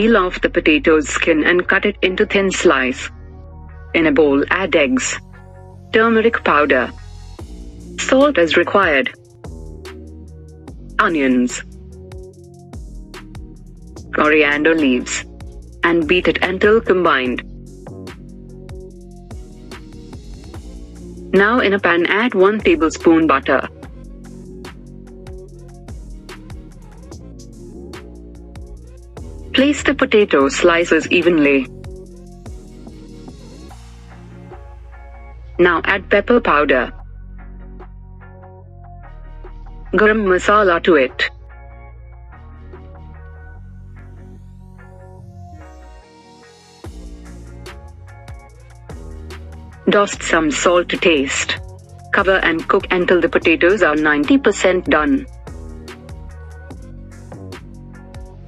Peel off the potato's skin and cut it into thin slices. In a bowl, add eggs, turmeric powder, salt as required, onions, coriander leaves, and beat it until combined. Now in a pan, add 1 tablespoon butter. Place the potato slices evenly. Now add pepper powder, garam masala to it. Dust some salt to taste. Cover and cook until the potatoes are 90% done.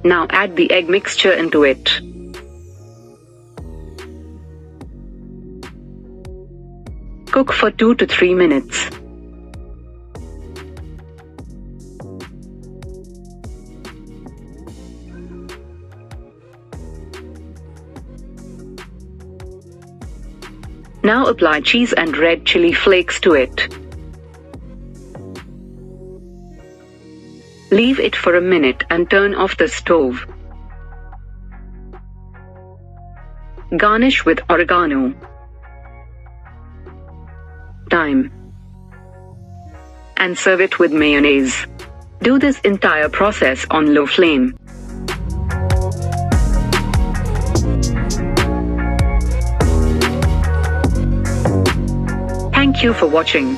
Now add the egg mixture into it. Cook for 2 to 3 minutes. Now apply cheese and red chili flakes to it. Leave it for a minute and turn off the stove. Garnish with oregano, thyme, and serve it with mayonnaise. Do this entire process on low flame. Thank you for watching.